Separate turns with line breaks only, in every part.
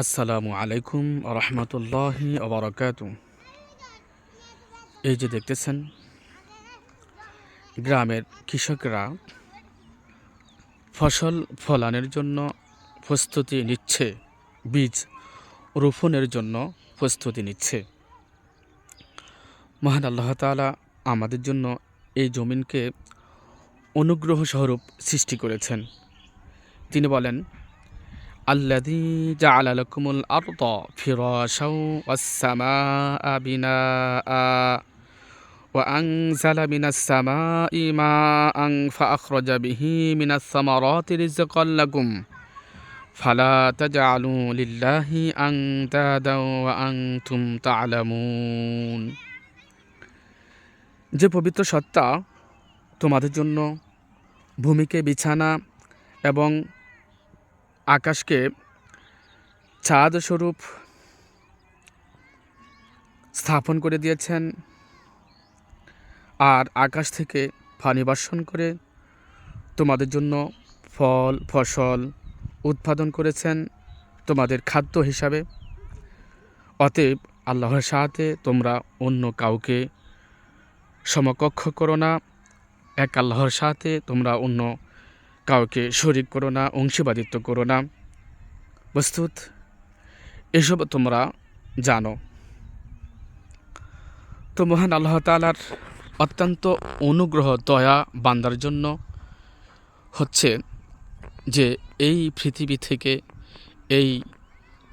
আসসালামু আলাইকুম রহমতুল্লাহি ওবরাকাতু। এই যে দেখতেছেন, গ্রামের কৃষকরা ফসল ফলানোর জন্য প্রস্তুতি নিচ্ছে, বীজ রোপণের জন্য প্রস্তুতি নিচ্ছে। মহান আল্লাহ তাআলা আমাদের জন্য এই জমিনকে অনুগ্রহ স্বরূপ সৃষ্টি করেছেন। তিনি বলেন, আল্লাযী জাআলা লাকুমুল আরদা ফিরাশাও ওয়াস সামাআ বিনাআ ওয়া আনজালা মিনাস সামাই মাআন ফাআখরাজা বিহি মিনাস সামারাতি রিজকান লাকুম ফালা তাজআলু লিল্লাহি আনদাদা ওয়া আনতুম তা'লামুন। যে পবিত্র সত্তা তোমাদের জন্য ভূমিকে বিছানা এবং আকাশকে ছাদ স্বরূপ স্থাপন করে দিয়েছেন, আর আকাশ থেকে পানি বর্ষণ করে তোমাদের জন্য ফল ফসল উৎপাদন করেছেন তোমাদের খাদ্য হিসাবে। অতএব আল্লাহর সাথে তোমরা অন্য কাউকে সমকক্ষ করো না, এক আল্লাহর সাথে তোমরা অন্য কাউকে শরীক করো না, অংশীবাদিত্ব করো না। বস্তুত এসব তোমরা জানো। তো মহান আল্লাহ তাআলার অত্যন্ত অনুগ্রহ দয়া বান্দার জন্য হচ্ছে যে এই পৃথিবী থেকে, এই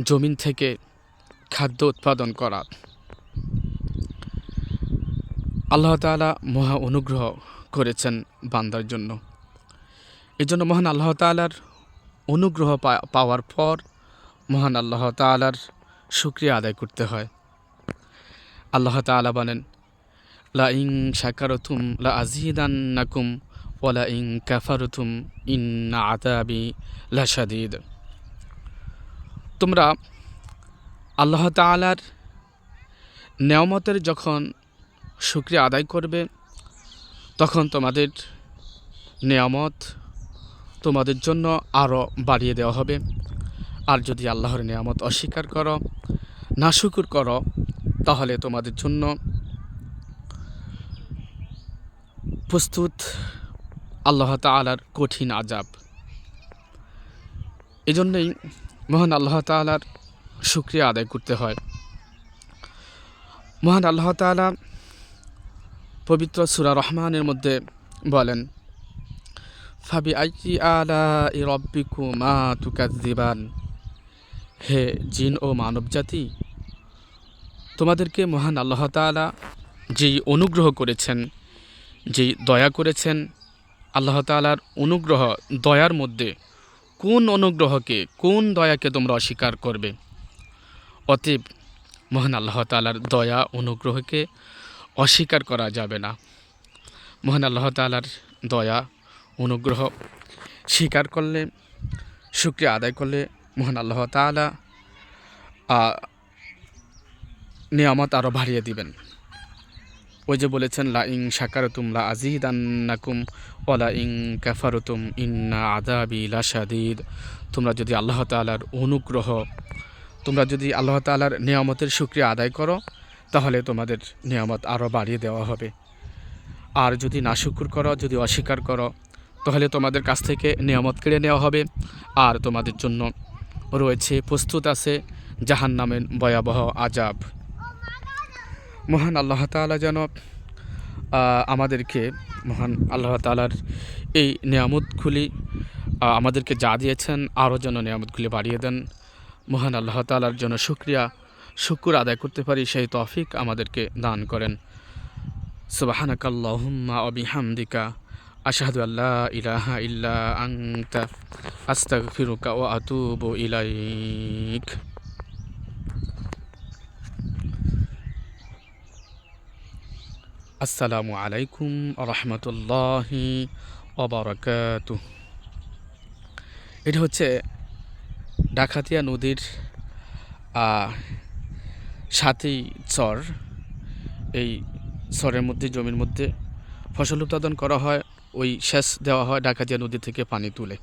জমিন থেকে খাদ্য উৎপাদন করা। আল্লাহ তাআলা মহা অনুগ্রহ করেছেন বান্দার জন্য। এই জন্য মহান আল্লাহ তাআলার অনুগ্রহ পাওয়ার পর মহান আল্লাহ তাআলার শুকরিয়া আদায় করতে হয়। আল্লাহ তাআলা বলেন, লা ইন শাকারতুম লা আযীদান্নাকুম ওয়া লা ইন কাফারতুম ইন্না আযাবি লাশাদীদ। তোমরা আল্লাহ তাআলার নেয়ামতের যখন শুকরিয়া আদায় করবে, তখন তোমাদের নেয়ামত তোমাদের জন্য আরও বাড়িয়ে দেওয়া হবে। আর যদি আল্লাহর নেয়ামত অস্বীকার করো, নাশুকর করো, তাহলে তোমাদের জন্য প্রস্তুত আল্লাহ তাআলার কঠিন আযাব। এজন্যই মহান আল্লাহ তাআলার শুকরিয়া আদায় করতে হয়। মহান আল্লাহ তাআলা পবিত্র সূরা রহমানের মধ্যে বলেন, ফাবিআইয়ি আলাই রাব্বিকুমা তুকাযযিবান। হে জিন ও মানব জাতি, তোমাদেরকে মহান আল্লাহ তাআলা যেই অনুগ্রহ করেছেন, যেই দয়া করেছেন, আল্লাহ তাআলার অনুগ্রহ দয়ার মধ্যে কোন অনুগ্রহকে, কোন দয়াকে তোমরা অস্বীকার করবে? অতএব মহান আল্লাহ তাআলার দয়া অনুগ্রহকে অস্বীকার করা যাবে না। মহান আল্লাহ তাআলার দয়া অনুগ্রহ স্বীকার করলে, শুকরিয়া আদায় করলে মহান আল্লাহ তাআলা নিয়ামত আরও বাড়িয়ে দিবেন। ওই যে বলেছেন, লা ইন শাকারতুম লা আযীদান্নাকুম ওয়া লা ইন কাফারতুম ইন্না আযাবি লাশাদীদ। তোমরা যদি আল্লাহ তাআলার অনুগ্রহ, তোমরা যদি আল্লাহ তাআলার নিয়ামতের শুকরিয়া আদায় করো, তাহলে তোমাদের নিয়ামত আরও বাড়িয়ে দেওয়া হবে। আর যদি নাশুকর করো, যদি অস্বীকার করো, তাহলে তোমাদের কাছ থেকে নিয়ামত কেড়ে নেওয়া হবে। আর তোমাদের জন্য রয়েছে, প্রস্তুত আছে জাহান্নামের ভয়াবহ আযাব। মহান আল্লাহ তাআলা যেন আমাদেরকে, মহান আল্লাহ তাআলার এই নিয়ামতগুলি আমাদেরকে যা দিয়েছেন আরও যেন নিয়ামতগুলি বাড়িয়ে দেন। মহান আল্লাহ তাআলার জন্য শুকর আদায় করতে পারি, সেই তৌফিক আমাদেরকে দান করেন। সুবহানাকাল্লাহুম্মা ওয়া বিহামদিকা আশহাদু আল্লা ইলাহা ইল্লা আনতা আস্তাগফিরুকা ওয়া আতুবু ইলাইক। আসসালামু আলাইকুম রহমতুল্লাহি ওবরাকাতুহ। এটা হচ্ছে ডাকাতিয়া নদীর সাথেই চর। এই চরের মধ্যে, জমির মধ্যে ফসল উৎপাদন করা হয়, ওই সেচ দেওয়া হয় ডাকাতিয়া নদী থেকে পানি তুলে।